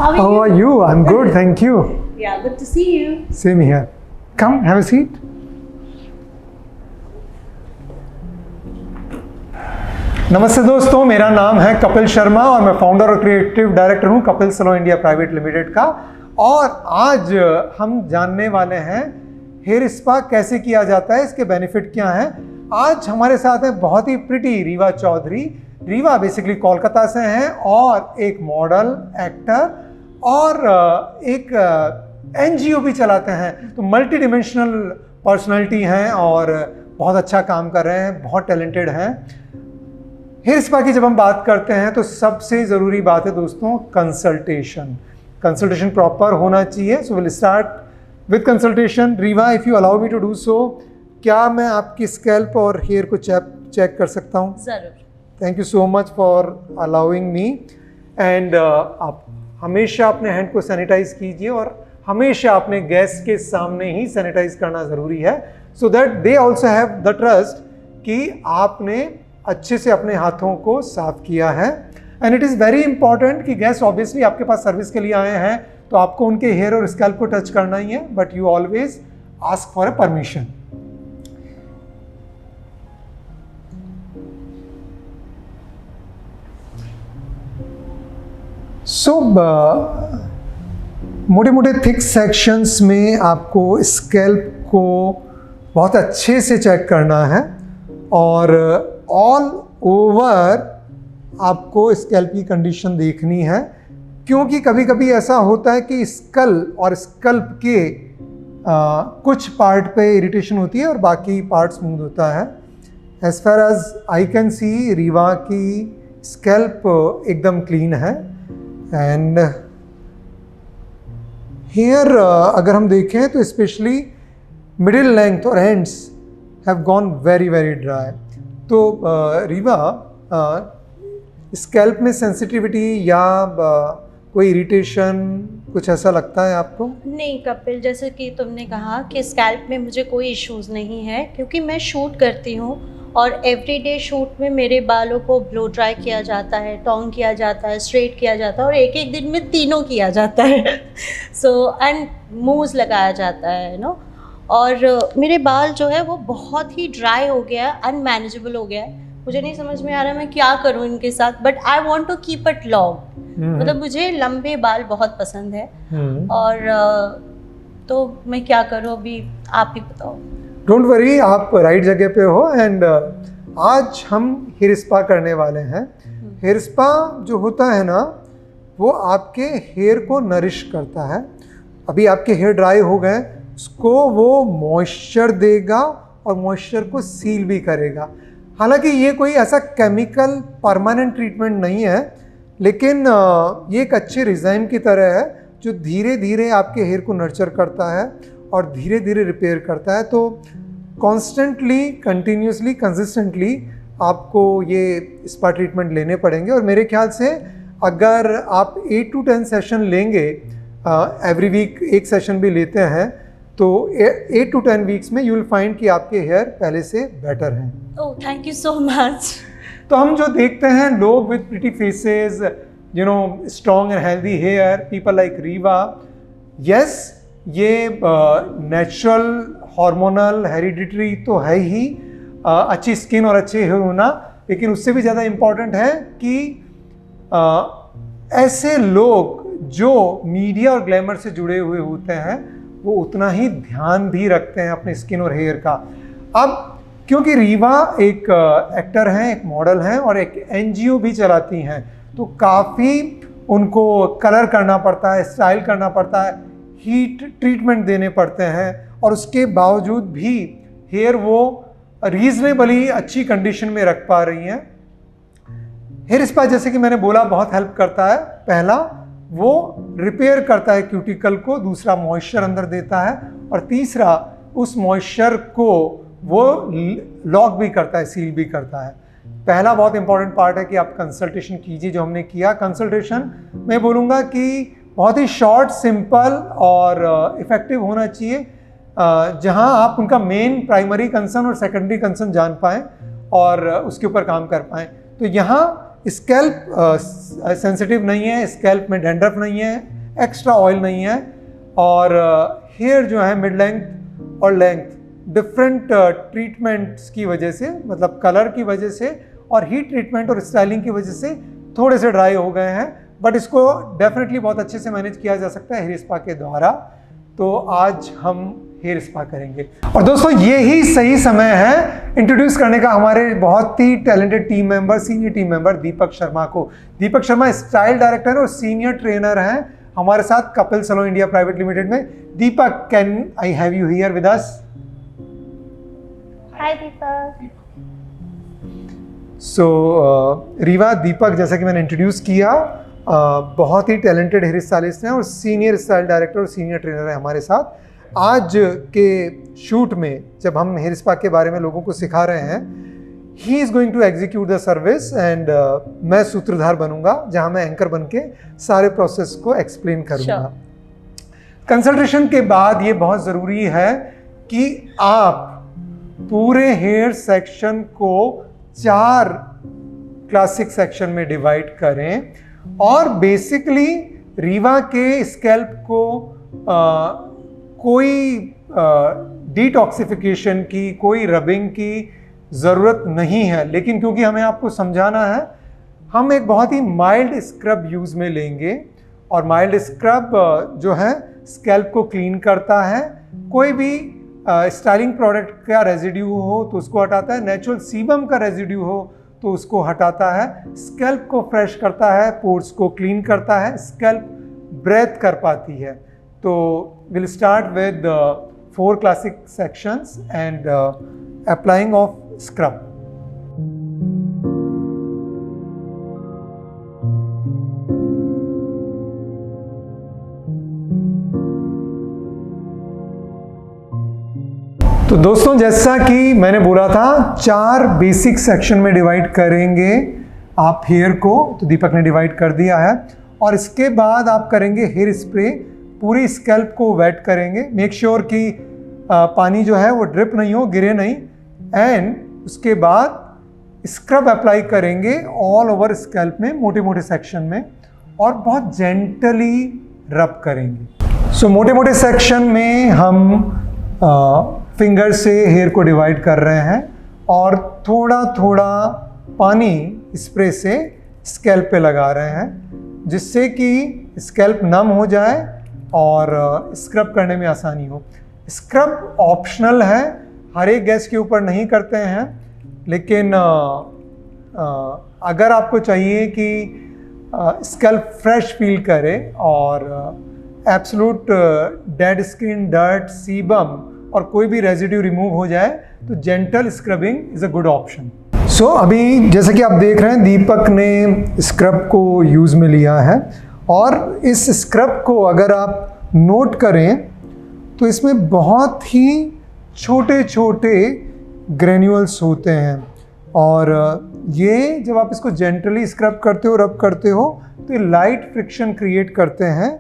How are you? I'm good, thank you. Yeah, good to see you. Same here. Come, have a seat. नमस्ते दोस्तों, मेरा नाम है कपिल शर्मा और मैं फाउंडर और क्रिएटिव डायरेक्टर हूं Kapil salon India private limited का। और आज हम जानने वाले हैं हेयर स्पा कैसे किया जाता है, इसके बेनिफिट क्या हैं। आज हमारे साथ है बहुत ही प्रिटी रीवा चौधरी। रीवा बेसिकली कोलकाता से हैं और एक मॉडल, एक्टर और एक एनजीओ भी चलाते हैं। तो मल्टी डिमेंशनल पर्सनालिटी हैं और बहुत अच्छा काम कर रहे हैं, बहुत टैलेंटेड हैं। हेयर स्पा की जब हम बात करते हैं तो सबसे ज़रूरी बात है दोस्तों कंसल्टेशन प्रॉपर होना चाहिए। So will start with consultation. Riva, if you allow me to do so, क्या मैं आपकी स्कैल्प और हेयर को चेक कर सकता हूँ? ज़रूर। Thank you so much for allowing me. And आप हमेशा अपने हैंड को सैनिटाइज कीजिए और हमेशा अपने गेस्ट के सामने ही सैनिटाइज करना ज़रूरी है, so that they also have the trust कि आपने अच्छे से अपने हाथों को साफ किया है। And it is very important कि गेस्ट ऑब्वियसली आपके पास सर्विस के लिए आए हैं तो आपको उनके हेयर और स्कैल्प को टच करना ही है, but you always ask for a permission. So मोटे मोटे थिक सेक्शंस में आपको स्कैल्प को बहुत अच्छे से चेक करना है और ऑल ओवर आपको स्कैल्प की कंडीशन देखनी है, क्योंकि कभी कभी ऐसा होता है कि स्कल और स्कल्प के कुछ पार्ट पे इरिटेशन होती है और बाकी पार्ट स्मूथ होता है। As far as I can see, Riva की स्कैल्प एकदम क्लीन है। एंड हेयर अगर हम देखें तो स्पेशली मिडिल लेंथ और ends have gone very very dry. तो रीवा, स्कैल्प में सेंसिटिविटी या कोई इरिटेशन कुछ ऐसा लगता है आपको? नहीं कपिल, जैसे कि तुमने कहा कि स्कैल्प में मुझे कोई इश्यूज़ नहीं है, क्योंकि मैं शूट करती हूँ और एवरीडे शूट में मेरे बालों को ब्लो ड्राई किया जाता है, टोंग किया जाता है, स्ट्रेट किया जाता है और एक एक दिन में तीनों किया जाता है। सो एंड मूव्स लगाया जाता है नो। और मेरे बाल जो है वो बहुत ही ड्राई हो गया है, अनमैनेजेबल हो गया है। मुझे नहीं समझ में आ रहा मैं क्या करूं इनके साथ, but I want to keep it long. मतलब मुझे लंबे बाल बहुत पसंद है और तो मैं क्या करूं, अभी आप ही बताओ। डोंट वरी, आप राइट जगह पे हो। एंड आज हम हेयर स्पा करने वाले हैं। हेयर स्पा जो होता है ना, वो आपके हेयर को नरिश करता है। अभी आपके हेयर ड्राई हो गए, उसको वो मॉइस्चर देगा और मॉइस्चर को सील भी करेगा। हालांकि ये कोई ऐसा केमिकल परमानेंट ट्रीटमेंट नहीं है, लेकिन ये एक अच्छे रिजाइम की तरह है जो धीरे धीरे आपके हेयर को नर्चर करता है और धीरे धीरे रिपेयर करता है। तो कॉन्स्टेंटली, कंटिन्यूसली, कंसिस्टेंटली आपको ये स्पा ट्रीटमेंट लेने पड़ेंगे। और मेरे ख्याल से अगर आप 8 to 10 सेशन लेंगे, एवरी वीक एक सेशन भी लेते हैं, तो 8 to 10 वीक्स में यू विल फाइंड कि आपके हेयर पहले से बेटर हैं। Oh, thank you so much. तो हम जो देखते हैं लोग with pretty faces, you know, strong and healthy hair, people like Riva, yes, ये नेचुरल, हार्मोनल, हेरिडिटरी तो है ही, अच्छी स्किन और अच्छे हेयर होना, लेकिन उससे भी ज़्यादा इम्पॉर्टेंट है कि ऐसे लोग जो मीडिया और ग्लैमर से जुड़े हुए होते हैं वो उतना ही ध्यान भी रखते हैं अपने स्किन और हेयर का। अब क्योंकि रीवा एक एक्टर हैं, एक मॉडल हैं और एक एनजीओ भी चलाती हैं, तो काफ़ी उनको कलर करना पड़ता है, स्टाइल करना पड़ता है, हीट ट्रीटमेंट देने पड़ते हैं, और उसके बावजूद भी हेयर वो रीजनेबली अच्छी कंडीशन में रख पा रही हैं। हेयर स्पा, जैसे कि मैंने बोला, बहुत हेल्प करता है। पहला, वो रिपेयर करता है क्यूटिकल को, दूसरा मॉइस्चर अंदर देता है, और तीसरा उस मॉइस्चर को वो लॉक भी करता है, सील भी करता है। पहला बहुत इंपॉर्टेंट पार्ट है कि आप कंसल्टेशन कीजिए, जो हमने किया। कंसल्टेशन मैं बोलूँगा कि बहुत ही शॉर्ट, सिंपल और इफ़ेक्टिव होना चाहिए, जहां आप उनका मेन प्राइमरी कंसर्न और सेकेंडरी कंसर्न जान पाएँ और उसके ऊपर काम कर पाएँ। तो यहाँ स्कैल्प सेंसिटिव नहीं है, स्कैल्प में डैंड्रफ नहीं है, एक्स्ट्रा ऑयल नहीं है, और हेयर जो है मिड लेंथ और लेंथ डिफरेंट ट्रीटमेंट्स की वजह से, मतलब कलर की वजह से और हीट ट्रीटमेंट और स्टाइलिंग की वजह से थोड़े से ड्राई हो गए हैं, बट इसको डेफिनेटली बहुत अच्छे से मैनेज किया जा सकता है हेयर स्पा के द्वारा। तो आज हम हेयर स्पा करेंगे, और दोस्तों यही सही समय है इंट्रोड्यूस करने का हमारे बहुत ही talented team member, senior team member Deepak Sharma को। दीपक शर्मा स्टाइल डायरेक्टर और सीनियर ट्रेनर हैं हमारे साथ Kapil salon India private limited में। Deepak, can I have you here with us? Hi Deepak. So Reva, Deepak जैसा कि मैंने इंट्रोड्यूस किया, बहुत ही टैलेंटेड हेयर स्टाइलिस्ट हैं और सीनियर स्टाइल डायरेक्टर और सीनियर ट्रेनर है हमारे साथ। आज के शूट में जब हम हेयर स्पा के बारे में लोगों को सिखा रहे हैं, he is going to execute the service एंड मैं सूत्रधार बनूंगा, जहां मैं एंकर बन के सारे प्रोसेस को एक्सप्लेन करूंगा। कंसल्टेशन के बाद ये बहुत ज़रूरी है कि आप पूरे हेयर सेक्शन को 4 क्लासिक सेक्शन में डिवाइड करें, और बेसिकली रीवा के स्कैल्प को कोई डिटॉक्सिफिकेशन की, कोई रबिंग की ज़रूरत नहीं है, लेकिन क्योंकि हमें आपको समझाना है, हम एक बहुत ही माइल्ड स्क्रब यूज़ में लेंगे। और माइल्ड स्क्रब जो है स्कैल्प को क्लीन करता है, कोई भी स्टाइलिंग प्रोडक्ट का रेजिड्यू हो तो उसको हटाता है, नेचुरल सीबम का रेजिड्यू हो तो उसको हटाता है, स्कैल्प को फ्रेश करता है, पोर्स को क्लीन करता है, स्कैल्प ब्रेथ कर पाती है। तो we'll start with 4 classic sections and applying of scrub. तो दोस्तों जैसा कि मैंने बोला था, 4 बेसिक सेक्शन में डिवाइड करेंगे आप हेयर को, तो दीपक ने डिवाइड कर दिया है। और इसके बाद आप करेंगे हेयर स्प्रे, पूरी स्कैल्प को वेट करेंगे, मेक श्योर कि पानी जो है वो ड्रिप नहीं हो, गिरे नहीं, एंड उसके बाद स्क्रब अप्लाई करेंगे ऑल ओवर स्कैल्प में, मोटे मोटे सेक्शन में, और बहुत जेंटली रब करेंगे। सो मोटे मोटे सेक्शन में हम फिंगर से हेयर को डिवाइड कर रहे हैं और थोड़ा थोड़ा पानी स्प्रे से स्कैल्प पे लगा रहे हैं, जिससे कि स्कैल्प नम हो जाए और स्क्रब करने में आसानी हो। स्क्रब ऑप्शनल है, हर एक गेस्ट के ऊपर नहीं करते हैं, लेकिन अगर आपको चाहिए कि स्कैल्प फ्रेश फील करे और absolute dead skin, dirt, sebum और कोई भी रेजिड्यू रिमूव हो जाए, तो gentle scrubbing is a good option. So अभी जैसा कि आप देख रहे हैं, दीपक ने स्क्रब को यूज़ में लिया है, और इस स्क्रब को अगर आप नोट करें तो इसमें बहुत ही छोटे छोटे ग्रेन्यूल्स होते हैं, और ये जब आप इसको जेंटली स्क्रब करते हो, रब करते हो, तो ये लाइट फ्रिक्शन क्रिएट करते हैं,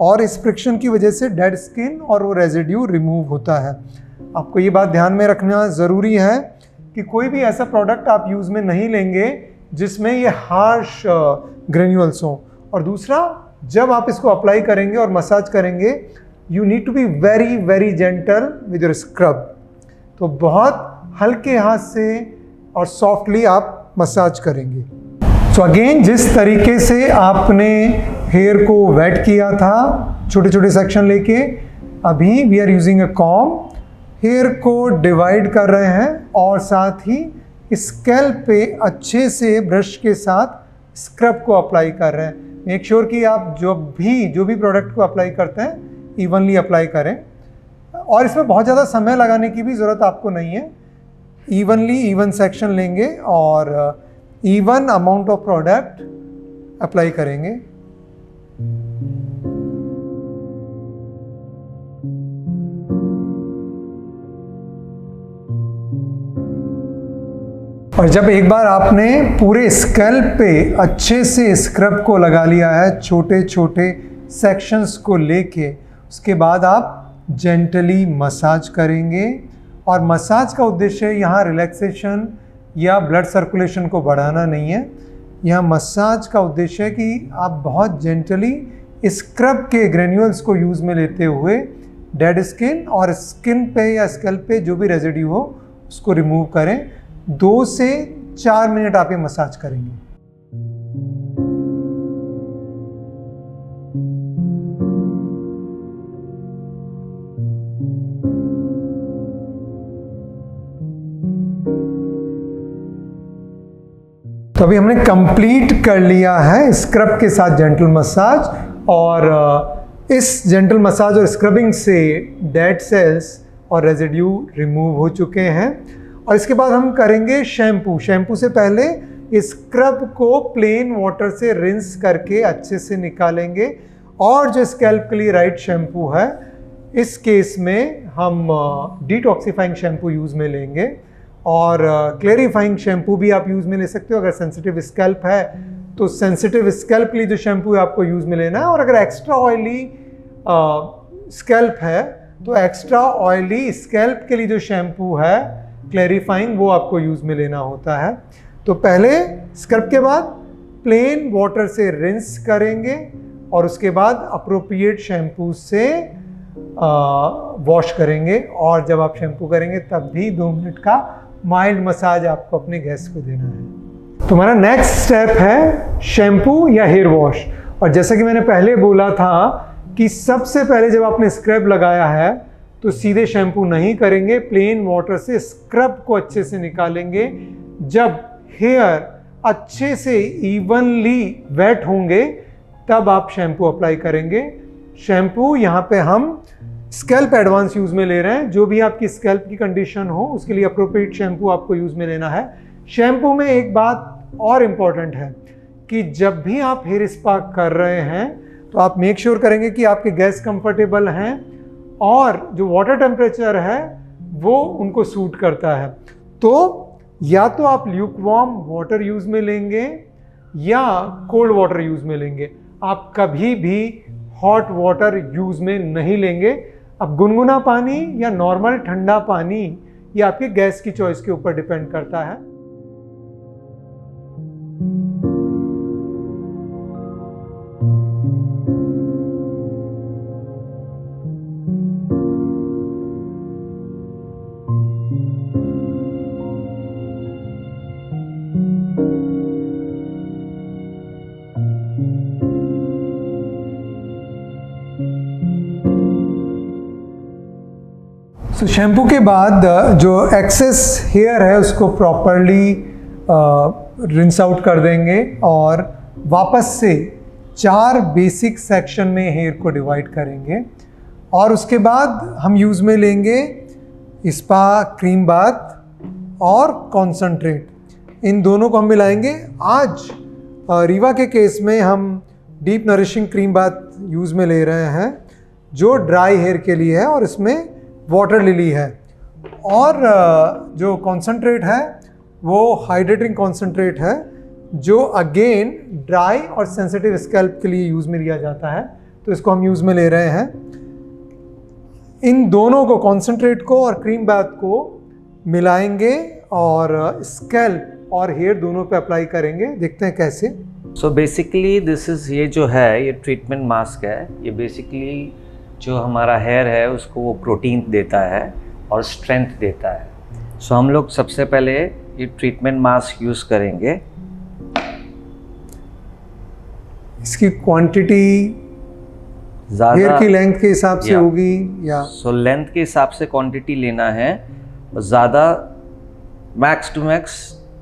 और इस फ्रिक्शन की वजह से डेड स्किन और वो रेजिड्यू रिमूव होता है। आपको ये बात ध्यान में रखना ज़रूरी है कि कोई भी ऐसा प्रोडक्ट आप यूज़ में नहीं लेंगे जिसमें ये हार्श ग्रेन्यूल्स हों। और दूसरा, जब आप इसको अप्लाई करेंगे और मसाज करेंगे, you need to be very very gentle with your scrub. तो बहुत हल्के हाथ से और सॉफ्टली आप मसाज करेंगे। सो अगेन, जिस तरीके से आपने हेयर को वेट किया था छोटे छोटे सेक्शन लेके, अभी we are using a comb, hair को डिवाइड कर रहे हैं और साथ ही स्कैल्प पे अच्छे से ब्रश के साथ स्क्रब को अप्लाई कर रहे हैं। मेक श्योर कि आप जो भी प्रोडक्ट को अप्लाई करते हैं इवनली अप्लाई करें, और इसमें बहुत ज़्यादा समय लगाने की भी ज़रूरत आपको नहीं है। इवन सेक्शन लेंगे और even amount of product apply करेंगे। और जब एक बार आपने पूरे स्कैल्प पे अच्छे से स्क्रब को लगा लिया है, छोटे छोटे सेक्शंस को लेके, उसके बाद आप जेंटली मसाज करेंगे। और मसाज का उद्देश्य यहाँ रिलैक्सेशन या ब्लड सर्कुलेशन को बढ़ाना नहीं है। यहाँ मसाज का उद्देश्य है कि आप बहुत जेंटली स्क्रब के ग्रेन्यूल्स को यूज़ में लेते हुए डेड स्किन और स्किन पे या स्कैल्प पे जो भी रेजिड्यू हो उसको रिमूव करें। 2 से 4 मिनट आप ये मसाज करेंगे। तो अभी हमने कंप्लीट कर लिया है स्क्रब के साथ जेंटल मसाज, और इस जेंटल मसाज और स्क्रबिंग से डेड सेल्स और रेजिड्यू रिमूव हो चुके हैं। और इसके बाद हम करेंगे शैम्पू। शैम्पू से पहले स्क्रब को प्लेन वाटर से रिंस करके अच्छे से निकालेंगे, और जो स्कैल्प के लिए राइट शैम्पू है, इस केस में हम डिटॉक्सिफाइंग शैम्पू यूज़ में लेंगे। और क्लेरिफाइंग शैम्पू भी आप यूज़ में ले सकते हो। अगर सेंसिटिव स्कैल्प है तो सेंसिटिव स्कैल्प के लिए जो शैम्पू है आपको यूज़ में लेना है, और अगर एक्स्ट्रा ऑयली स्कैल्प है तो एक्स्ट्रा ऑयली स्कैल्प के लिए जो शैम्पू है क्लेरिफाइंग, वो आपको यूज़ में लेना होता है। तो पहले स्क्रब के बाद प्लेन वाटर से रिंस करेंगे, और उसके बाद अप्रोप्रिएट शैम्पू से वॉश करेंगे। और जब आप शैम्पू करेंगे तब भी 2 मिनट का माइल्ड मसाज आपको अपने गैस को देना है। तो हमारा नेक्स्ट स्टेप है शैम्पू या हेयर वॉश। और जैसा कि मैंने पहले बोला था कि सबसे पहले जब आपने स्क्रब लगाया है तो सीधे शैम्पू नहीं करेंगे, प्लेन वाटर से स्क्रब को अच्छे से निकालेंगे। जब हेयर अच्छे से इवनली वेट होंगे तब आप शैम्पू अप्लाई करेंगे। शैम्पू यहाँ पे हम स्कैल्प एडवांस यूज़ में ले रहे हैं। जो भी आपकी स्कैल्प की कंडीशन हो उसके लिए अप्रोप्रिएट शैम्पू आपको यूज़ में लेना है। शैम्पू में एक बात और इम्पॉर्टेंट है कि जब भी आप हेयर स्पा कर रहे हैं तो आप मेक श्योर करेंगे कि आपके गैस कंफर्टेबल हैं और जो वाटर टेम्परेचर है वो उनको सूट करता है। तो या तो आप ल्यूकवार्म वाटर यूज़ में लेंगे या कोल्ड वाटर यूज़ में लेंगे। आप कभी भी हॉट वाटर यूज़ में नहीं लेंगे। अब गुनगुना पानी या नॉर्मल ठंडा पानी, ये आपके गैस की चॉइस के ऊपर डिपेंड करता है। तो शैम्पू के बाद जो एक्सेस हेयर है उसको प्रॉपरली रिंस आउट कर देंगे, और वापस से 4 बेसिक सेक्शन में हेयर को डिवाइड करेंगे। और उसके बाद हम यूज़ में लेंगे स्पा क्रीम बाथ और कॉन्सनट्रेट। इन दोनों को हम मिलाएंगे। आज रीवा के केस में हम deep nourishing cream bath use में ले रहे हैं जो ड्राई हेयर के लिए है, और इसमें वाटर लिली है। और जो कॉन्सनट्रेट है वो हाइड्रेटिंग कॉन्सनट्रेट है जो अगेन ड्राई और सेंसिटिव स्कैल्प के लिए यूज़ में लिया जाता है। तो इसको हम यूज़ में ले रहे हैं। इन दोनों को, कॉन्सनट्रेट को और क्रीम बाथ को मिलाएंगे और स्कैल्प और हेयर दोनों पे अप्लाई करेंगे। देखते हैं कैसे। सो बेसिकली दिस इज़, ये जो है ये ट्रीटमेंट मास्क है। ये बेसिकली जो हमारा हेयर है उसको वो प्रोटीन देता है और स्ट्रेंथ देता है। सो हम लोग सबसे पहले ये ट्रीटमेंट मास्क यूज़ करेंगे। इसकी क्वांटिटी हेयर की लेंथ के हिसाब से होगी या? सो लेंथ के हिसाब से क्वांटिटी लेना है। ज़्यादा मैक्स टू मैक्स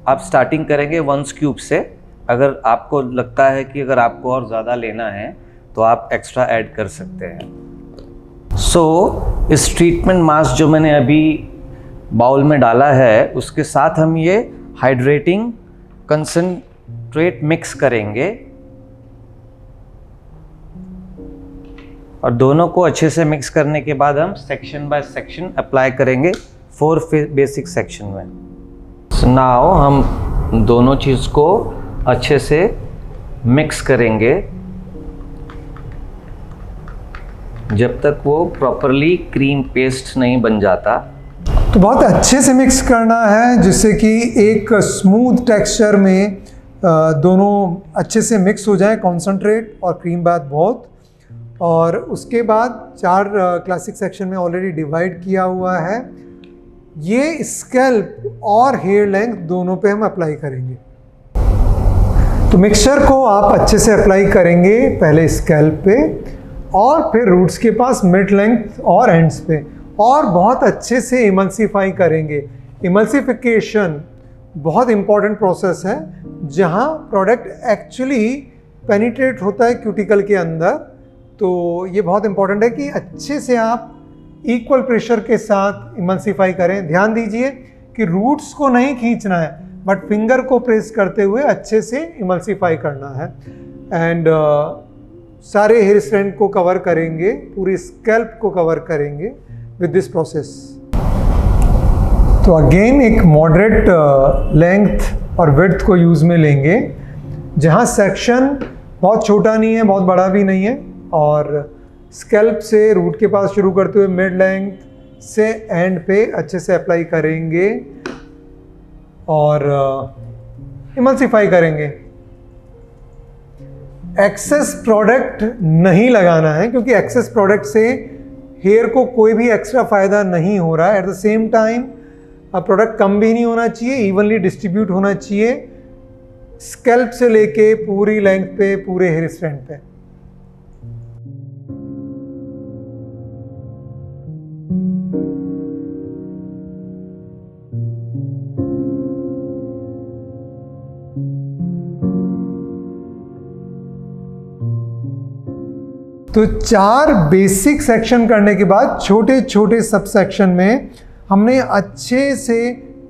आप स्टार्टिंग करेंगे 1 स्कूप से। अगर आपको लगता है कि अगर आपको और ज़्यादा लेना है तो आप एक्स्ट्रा ऐड कर सकते हैं। इस ट्रीटमेंट मास्क जो मैंने अभी बाउल में डाला है उसके साथ हम ये हाइड्रेटिंग कंसंट्रेट मिक्स करेंगे, और दोनों को अच्छे से मिक्स करने के बाद हम सेक्शन बाय सेक्शन अप्लाई करेंगे 4 बेसिक सेक्शन में। नाउ हम दोनों चीज़ को अच्छे से मिक्स करेंगे जब तक वो प्रॉपरली क्रीम पेस्ट नहीं बन जाता। तो बहुत अच्छे से मिक्स करना है जिससे कि एक स्मूथ टेक्सचर में दोनों अच्छे से मिक्स हो जाए, कॉन्सनट्रेट और क्रीम बाथ बहुत। और उसके बाद 4 क्लासिक सेक्शन में ऑलरेडी डिवाइड किया हुआ है। ये स्कैल्प और हेयर लेंथ दोनों पे हम अप्लाई करेंगे। तो मिक्सचर को आप अच्छे से अप्लाई करेंगे पहले स्कैल्प पे और फिर रूट्स के पास मिड लेंथ और एंड्स पे, और बहुत अच्छे से इमल्सिफाई करेंगे। इमल्सिफिकेशन बहुत इंपॉर्टेंट प्रोसेस है जहाँ प्रोडक्ट एक्चुअली पेनिट्रेट होता है क्यूटिकल के अंदर। तो ये बहुत इंपॉर्टेंट है कि अच्छे से आप इक्वल प्रेशर के साथ इमल्सिफाई करें। ध्यान दीजिए कि रूट्स को नहीं खींचना है, बट फिंगर को प्रेस करते हुए अच्छे से इमल्सिफाई करना है। एंड सारे हेयर स्ट्रैंड को कवर करेंगे, पूरी स्कैल्प को कवर करेंगे विद दिस प्रोसेस। तो अगेन एक मॉडरेट लेंथ और विड्थ को यूज़ में लेंगे, जहाँ सेक्शन बहुत छोटा नहीं है, बहुत बड़ा भी नहीं है, और स्कैल्प से रूट के पास शुरू करते हुए मिड लेंथ से एंड पे अच्छे से अप्लाई करेंगे और इमल्सिफाई करेंगे। एक्सेस प्रोडक्ट नहीं लगाना है, क्योंकि एक्सेस प्रोडक्ट से हेयर को कोई भी एक्स्ट्रा फ़ायदा नहीं हो रहा है। At the same time product कम भी नहीं होना चाहिए, इवनली डिस्ट्रीब्यूट होना चाहिए स्कैल्प से लेके पूरी लेंथ पे, पूरे हेयर स्ट्रैंड पे। तो 4 बेसिक सेक्शन करने के बाद छोटे छोटे सब सेक्शन में हमने अच्छे से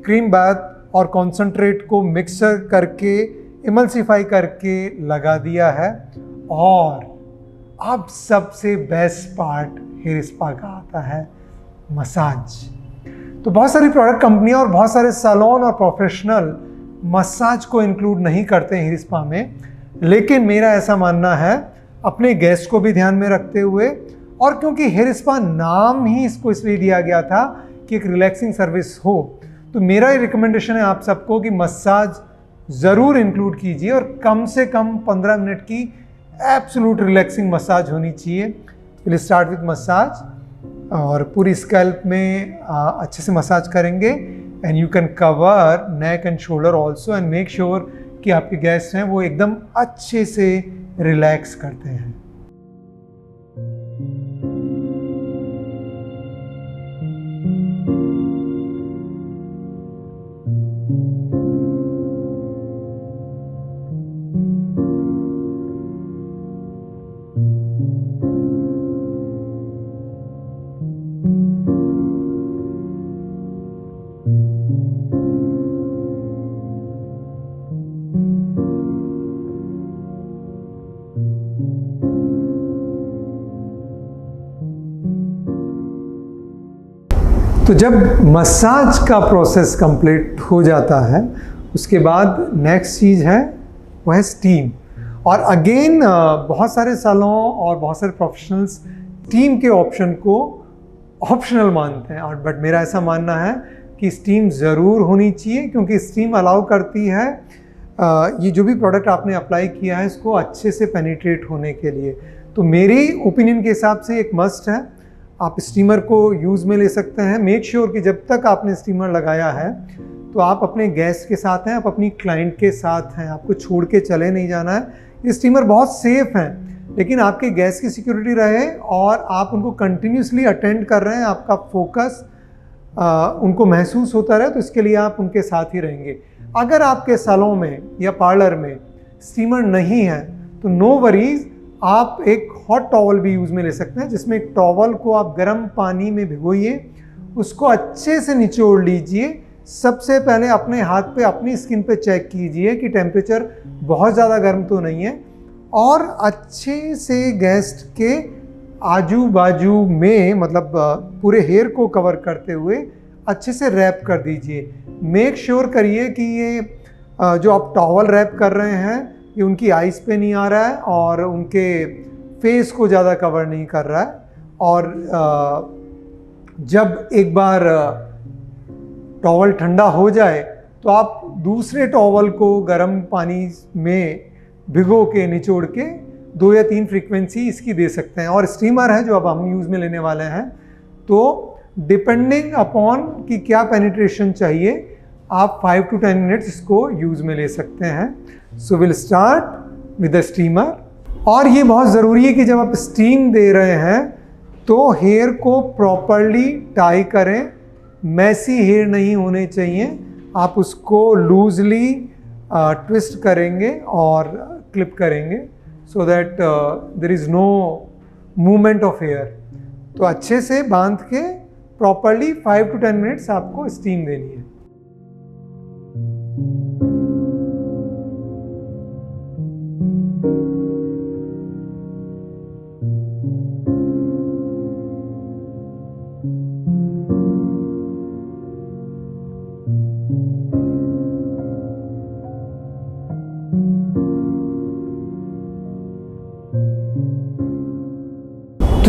क्रीम बाथ और कॉन्सेंट्रेट को मिक्सर करके इमल्सिफाई करके लगा दिया है। और अब सबसे बेस्ट पार्ट हेयर स्पा का आता है, मसाज। तो बहुत सारी प्रोडक्ट कंपनियां और बहुत सारे सैलून और प्रोफेशनल मसाज को इंक्लूड नहीं करते हैं हेयर स्पा में, लेकिन मेरा ऐसा मानना है अपने गेस्ट को भी ध्यान में रखते हुए, और क्योंकि हेयर स्पा नाम ही इसको इसलिए दिया गया था कि एक रिलैक्सिंग सर्विस हो, तो मेरा ये रिकमेंडेशन है आप सबको कि मसाज ज़रूर इंक्लूड कीजिए, और कम से कम 15 मिनट की एब्सोल्यूट रिलैक्सिंग मसाज होनी चाहिए। विल स्टार्ट विद मसाज, और पूरी स्कैल्प में अच्छे से मसाज करेंगे। And you can cover neck and shoulder also, and make sure कि आपके गेस्ट हैं वो एकदम अच्छे से रिलैक्स करते हैं। तो जब मसाज का प्रोसेस कंप्लीट हो जाता है, उसके बाद नेक्स्ट चीज़ है वह है स्टीम। और अगेन बहुत सारे सैलून और बहुत सारे प्रोफेशनल्स स्टीम के ऑप्शन को ऑप्शनल मानते हैं, और बट मेरा ऐसा मानना है कि स्टीम ज़रूर होनी चाहिए, क्योंकि स्टीम अलाउ करती है ये जो भी प्रोडक्ट आपने अप्लाई किया है इसको अच्छे से पेनिट्रेट होने के लिए। तो मेरी ओपिनियन के हिसाब से एक मस्ट है, आप स्टीमर को यूज़ में ले सकते हैं। मेक श्योर कि जब तक आपने स्टीमर लगाया है तो आप अपने गेस्ट के साथ हैं, आप अपनी क्लाइंट के साथ हैं, आपको छोड़ के चले नहीं जाना है। ये स्टीमर बहुत सेफ़ हैं, लेकिन आपके गेस्ट की सिक्योरिटी रहे और आप उनको कंटिन्यूसली अटेंड कर रहे हैं, आपका फोकस उनको महसूस होता रहे, तो इसके लिए आप उनके साथ ही रहेंगे। अगर आपके सैलून में या पार्लर में स्टीमर नहीं है तो नो वरीज, आप एक हॉट टॉवल भी यूज़ में ले सकते हैं, जिसमें एक टॉवल को आप गर्म पानी में भिगोइए, उसको अच्छे से निचोड़ लीजिए। सबसे पहले अपने हाथ पे, अपनी स्किन पे चेक कीजिए कि टेम्परेचर बहुत ज़्यादा गर्म तो नहीं है, और अच्छे से गेस्ट के आजू बाजू में, मतलब पूरे हेयर को कवर करते हुए अच्छे से रैप कर दीजिए। मेक श्योर करिए कि ये जो आप टॉवल रैप कर रहे हैं ये उनकी आइज़ पे नहीं आ रहा है और उनके फेस को ज़्यादा कवर नहीं कर रहा है। और जब एक बार टॉवल ठंडा हो जाए तो आप दूसरे टॉवल को गर्म पानी में भिगो के, निचोड़ के 2 या 3 फ्रीक्वेंसी इसकी दे सकते हैं। और स्टीमर है जो अब हम यूज़ में लेने वाले हैं, तो डिपेंडिंग अपॉन कि क्या पेनिट्रेशन चाहिए, आप 5 to 10 मिनट्स इसको यूज़ में ले सकते हैं। सो will start with the steamer. और ये बहुत ज़रूरी है कि जब आप स्टीम दे रहे हैं तो हेयर को प्रॉपरली टाई करें, मैसी हेयर नहीं होने चाहिए। आप उसको लूजली ट्विस्ट करेंगे और क्लिप करेंगे so that there is no movement of hair. तो अच्छे से बांध के प्रॉपरली 5 to 10 मिनट्स आपको स्टीम देनी है।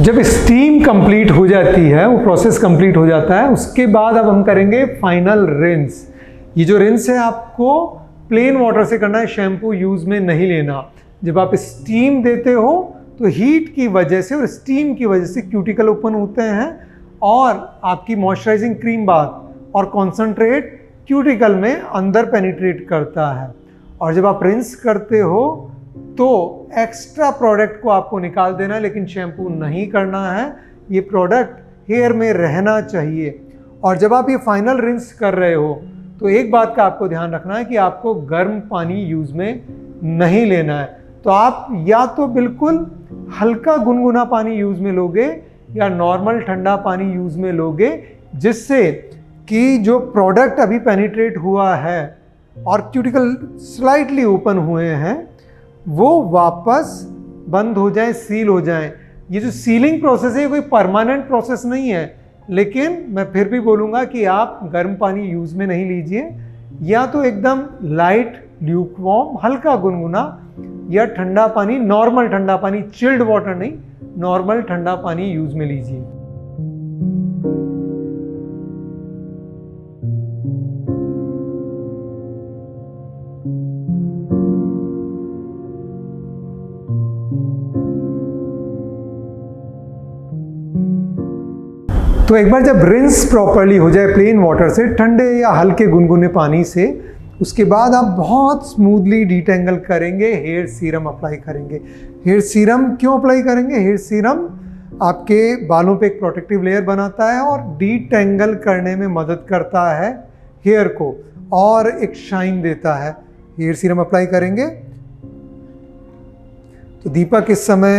जब स्टीम कंप्लीट हो जाती है, वो प्रोसेस कंप्लीट हो जाता है, उसके बाद अब हम करेंगे फाइनल रिंस। ये जो रिंस है आपको प्लेन वाटर से करना है, शैम्पू यूज़ में नहीं लेना। जब आप स्टीम देते हो तो हीट की वजह से और स्टीम की वजह से क्यूटिकल ओपन होते हैं और आपकी मॉइस्चराइजिंग क्रीम बाथ और कॉन्सेंट्रेट क्यूटिकल में अंदर पेनिट्रेट करता है। और जब आप रिंस करते हो तो एक्स्ट्रा प्रोडक्ट को आपको निकाल देना है, लेकिन शैम्पू नहीं करना है। ये प्रोडक्ट हेयर में रहना चाहिए। और जब आप ये फाइनल रिंस कर रहे हो तो एक बात का आपको ध्यान रखना है कि आपको गर्म पानी यूज़ में नहीं लेना है। तो आप या तो बिल्कुल हल्का गुनगुना पानी यूज़ में लोगे या नॉर्मल ठंडा पानी यूज़ में लोगे, जिससे कि जो प्रोडक्ट अभी पेनिट्रेट हुआ है और क्यूटिकल स्लाइटली ओपन हुए हैं वो वापस बंद हो जाए, सील हो जाए। ये जो सीलिंग प्रोसेस है ये कोई परमानेंट प्रोसेस नहीं है, लेकिन मैं फिर भी बोलूँगा कि आप गर्म पानी यूज़ में नहीं लीजिए, या तो एकदम लाइट ल्यूकवार्म हल्का गुनगुना, या ठंडा पानी, नॉर्मल ठंडा पानी, चिल्ड वाटर नहीं, नॉर्मल ठंडा पानी यूज़ में लीजिए। तो एक बार जब रिंस प्रॉपरली हो जाए प्लेन वाटर से, ठंडे या हल्के गुनगुने पानी से, उसके बाद आप बहुत स्मूथली डिटेंगल करेंगे, हेयर सीरम अप्लाई करेंगे। हेयर सीरम क्यों अप्लाई करेंगे? हेयर सीरम आपके बालों पे एक प्रोटेक्टिव लेयर बनाता है और डिटेंगल करने में मदद करता है हेयर को, और एक शाइन देता है। हेयर सीरम अप्लाई करेंगे। तो दीपक इस समय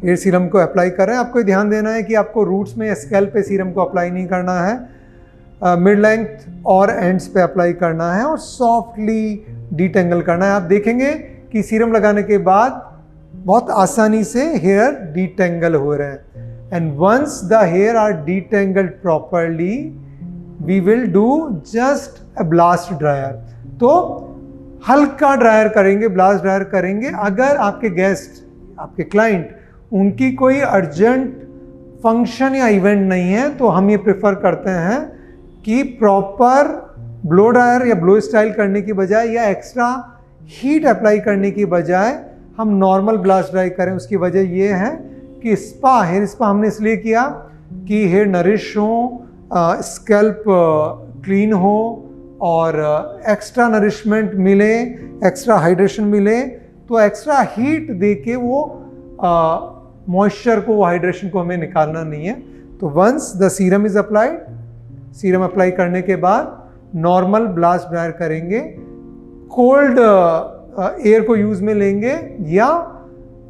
हेयर सीरम को अप्लाई कर रहे हैं। आपको ध्यान देना है कि आपको रूट्स में या स्कैल्प पे सीरम को अप्लाई नहीं करना है, मिड लेंथ और एंड्स पे अप्लाई करना है और सॉफ्टली डिटेंगल करना है। आप देखेंगे कि सीरम लगाने के बाद बहुत आसानी से हेयर डिटेंगल हो रहे हैं। And once the hair are detangled properly we will do just a blast dryer. तो हल्का ड्रायर करेंगे, ब्लास्ट ड्रायर करेंगे। अगर आपके गेस्ट, आपके क्लाइंट, उनकी कोई अर्जेंट फंक्शन या इवेंट नहीं है तो हम ये प्रेफर करते हैं कि प्रॉपर ब्लो ड्रायर या ब्लो स्टाइल करने की बजाय या एक्स्ट्रा हीट अप्लाई करने की बजाय हम नॉर्मल ब्लास्ट ड्राई करें। उसकी वजह ये है कि स्पा, हेयर स्पा हमने इसलिए किया कि हेयर नरिश हो, स्कैल्प क्लीन हो और एक्स्ट्रा नरिशमेंट मिले, एक्स्ट्रा हाइड्रेशन मिले। तो एक्स्ट्रा हीट दे के वो मॉइस्चर को, हाइड्रेशन को हमें निकालना नहीं है। तो once the serum is applied, serum apply करने के बाद नॉर्मल ब्लास्ट ड्रायर करेंगे। कोल्ड एयर को यूज़ में लेंगे या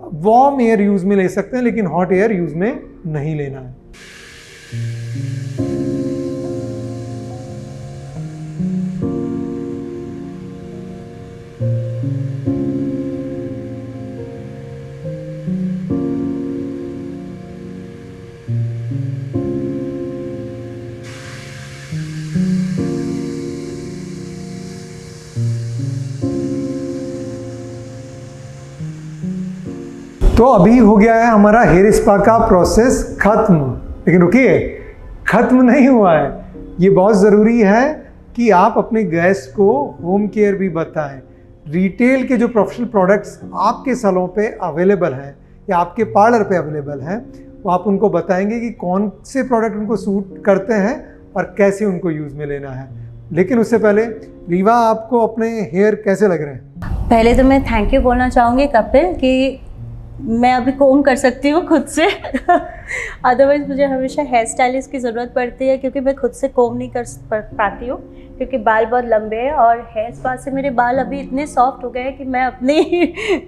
वार्म एयर यूज़ में ले सकते हैं, लेकिन हॉट एयर यूज़ में नहीं लेना है। तो अभी हो गया है हमारा हेयर स्पा का प्रोसेस खत्म। लेकिन रुकिए, खत्म नहीं हुआ है। ये बहुत ज़रूरी है कि आप अपने गेस्ट को होम केयर भी बताएं। रिटेल के जो प्रोफेशनल प्रोडक्ट्स आपके सैलून पे अवेलेबल हैं या आपके पार्लर पे अवेलेबल हैं, वो आप उनको बताएंगे कि कौन से प्रोडक्ट उनको सूट करते हैं और कैसे उनको यूज़ में लेना है। लेकिन उससे पहले रीवा, आपको अपने हेयर कैसे लग रहे हैं? पहले तो मैं थैंक यू बोलना चाहूँगी कपिल कि मैं अभी कोम कर सकती हूँ खुद से अदरवाइज़ मुझे हमेशा हेयर स्टाइलिस्ट की ज़रूरत पड़ती है, क्योंकि मैं खुद से कोम नहीं कर पाती हूँ, क्योंकि बाल बहुत लंबे हैं और हेयर स्पा से मेरे बाल अभी इतने सॉफ्ट हो गए हैं कि मैं अपने ही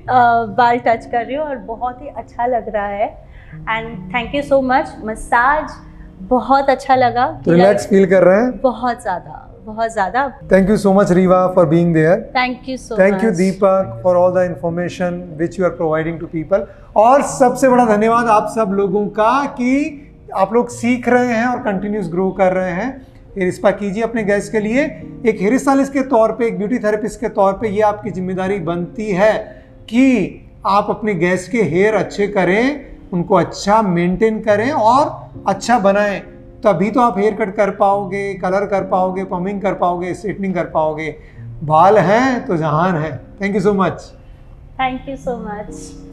बाल टच कर रही हूँ और बहुत ही अच्छा लग रहा है। And thank you so much, massage बहुत अच्छा लगा। तो रिलैक्स फील कर रहे हैं? बहुत ज़्यादा, बहुत ज़्यादा। Thank you so much Riva for being there. Thank you so much. Thank you Deepak for all the information which you are providing to people. और सबसे बड़ा धन्यवाद आप सब लोगों का कि आप लोग सीख रहे हैं और कंटिन्यूस ग्रो कर रहे हैं। हेयर स्पा कीजिए अपने गेस्ट के लिए। एक हेयर स्टाइलिस्ट के तौर पे, एक ब्यूटी थेरेपिस्ट के तौर पे ये आपकी जिम्मेदारी बनती है कि आप अपने गेस्ट के हेयर अच्छे करें, उनको अच्छा मेंटेन करें और अच्छा बनाएं। तभी तो आप हेयर कट कर पाओगे, कलर कर पाओगे, पमिंग कर पाओगे, स्ट्रेटनिंग कर पाओगे। बाल हैं तो जहान है। Thank you so much. Thank you so much.